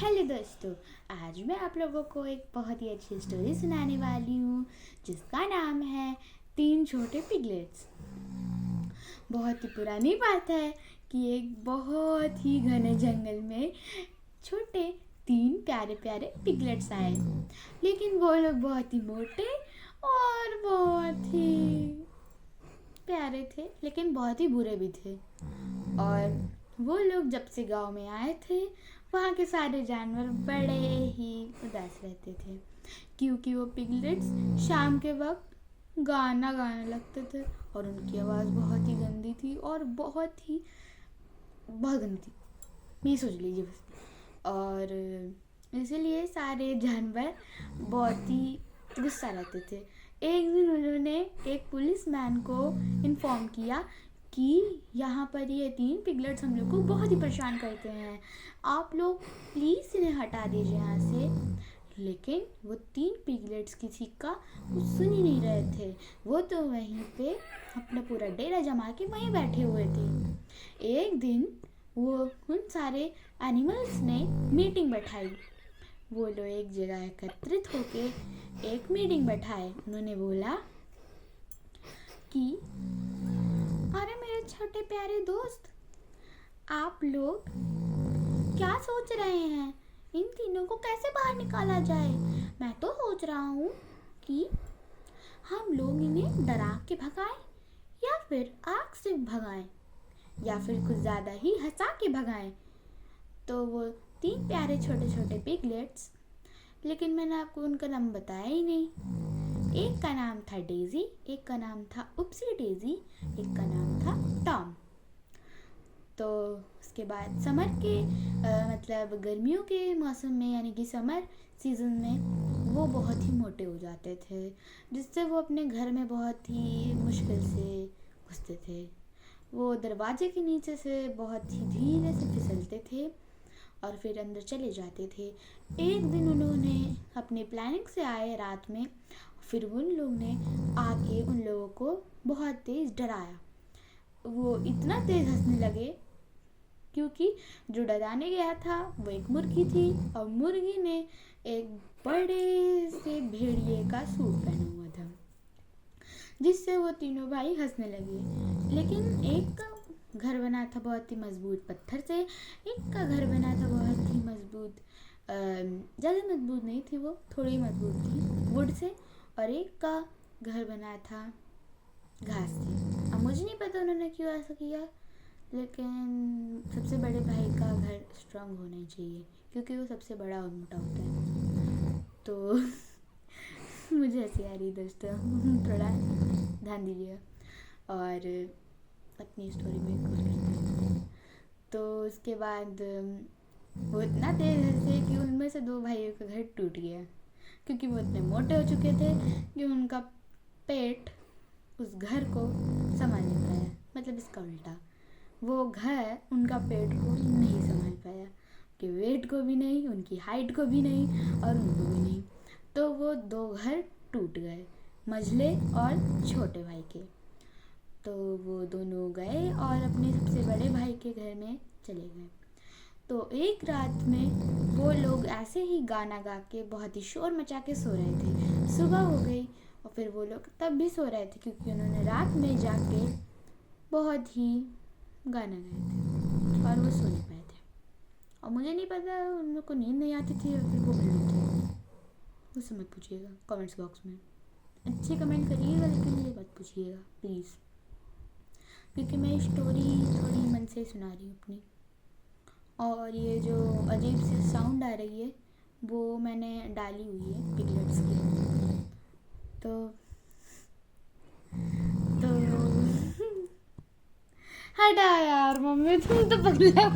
Hello दोस्तों। आज मैं आप लोगों को एक बहुत ही अच्छी स्टोरी सुनाने वाली हूँ जिसका नाम है तीन छोटे पिगलेट्स। बहुत ही पुरानी बात है कि एक बहुत ही घने जंगल में छोटे तीन प्यारे प्यारे पिगलेट्स आए। लेकिन वो लोग बहुत ही मोटे और बहुत ही प्यारे थे, लेकिन बहुत ही बुरे भी थे। और वो लोग जब से गांव में आए थे, वहाँ के सारे जानवर बड़े ही उदास रहते थे, क्योंकि वो पिगलेट्स शाम के वक्त गाना गाने लगते थे और उनकी आवाज़ बहुत ही गंदी थी और बहुत गंदी थी, ये सोच लीजिए बस। और इसीलिए सारे जानवर बहुत ही गुस्सा रहते थे। एक दिन उन्होंने एक पुलिसमैन को इन्फॉर्म किया कि यहाँ पर ये तीन पिगलेट्स हम लोग को बहुत ही परेशान करते हैं, आप लोग प्लीज़ इन्हें हटा दीजिए यहाँ से। लेकिन वो तीन पिगलेट्स किसी का कुछ सुन ही नहीं रहे थे। वो तो वहीं पे अपना पूरा डेरा जमा के वहीं बैठे हुए थे। एक दिन वो उन सारे एनिमल्स ने मीटिंग बैठाई। वो लोग एक जगह एकत्रित होके एक मीटिंग बैठाए। उन्होंने बोला कि अरे मेरे छोटे प्यारे दोस्त, आप लोग क्या सोच रहे हैं? इन तीनों को कैसे बाहर निकाला जाए? मैं तो सोच रहा हूँ कि हम लोग इन्हें डरा के भगाएं या फिर आग से भगाएं या फिर कुछ ज़्यादा ही हंसा के भगाएं। तो वो तीन प्यारे छोटे छोटे पिगलेट्स, लेकिन मैंने आपको उनका नाम बताया ही नहीं। एक का नाम था डेजी, एक का नाम था उपसी डेजी, एक का नाम था टॉम। तो उसके बाद समर के मतलब गर्मियों के मौसम में, यानी कि समर सीज़न में, वो बहुत ही मोटे हो जाते थे, जिससे वो अपने घर में बहुत ही मुश्किल से घुसते थे। वो दरवाजे के नीचे से बहुत ही धीरे से फिसलते थे और फिर अंदर चले जाते थे। एक दिन उन्होंने अपने प्लानिंग से आए रात में, फिर उन लोग ने आके उन लोगों को बहुत तेज़ डराया। वो इतना तेज़ हंसने लगे क्योंकि जो डराने गया था वो एक मुर्गी थी और मुर्गी ने एक बड़े से भेड़िए का सूट पहना हुआ था, जिससे वो तीनों भाई हंसने लगे। लेकिन एक का घर बना था बहुत ही मजबूत पत्थर से, एक का घर बना था बहुत ही मजबूत, ज़्यादा मजबूत नहीं थी, वो थोड़ी मजबूत थी, वुड से, और एक का घर बना था घास से। अब मुझे नहीं पता उन्होंने क्यों ऐसा किया, लेकिन सबसे बड़े भाई का घर स्ट्रांग होना चाहिए क्योंकि वो सबसे बड़ा और मोटा होता है। तो मुझे ऐसी आ रही दोस्तों, थोड़ा ध्यान दीजिएगा और अपनी स्टोरी में कुछ करते हैं। तो उसके बाद वो इतना तेज हंसे कि उनमें से दो भाइयों का घर टूट गया, क्योंकि वो इतने मोटे हो चुके थे कि उनका पेट उस घर को संभाल नहीं पाया। मतलब इसका उल्टा, वो घर उनका पेट को नहीं संभाल पाया, कि वेट को भी नहीं, उनकी हाइट को भी नहीं और उनको भी नहीं। तो वो दो घर टूट गए, मझले और छोटे भाई के। तो वो दोनों गए और अपने सबसे बड़े भाई के घर में चले गए। तो एक रात में वो लोग ऐसे ही गाना गा के बहुत ही शोर मचा के सो रहे थे। सुबह हो गई और फिर वो लोग तब भी सो रहे थे क्योंकि उन्होंने रात में जाके बहुत ही गाना गाए थे और वो सो नहीं पाए थे। और मुझे नहीं पता उन लोग को नींद नहीं आती थी या फिर वो भूल थे, मुझसे मत पूछिएगा कमेंट्स बॉक्स में। अच्छे कमेंट करिएगा लेकिन ये मत पूछिएगा प्लीज़, क्योंकि मैं स्टोरी थोड़ी मन से सुना रही हूँ अपनी। और ये जो अजीब सी साउंड आ रही है वो मैंने डाली हुई है पिगलेट्स की। तो हटा यार मम्मी, तुम तो पगला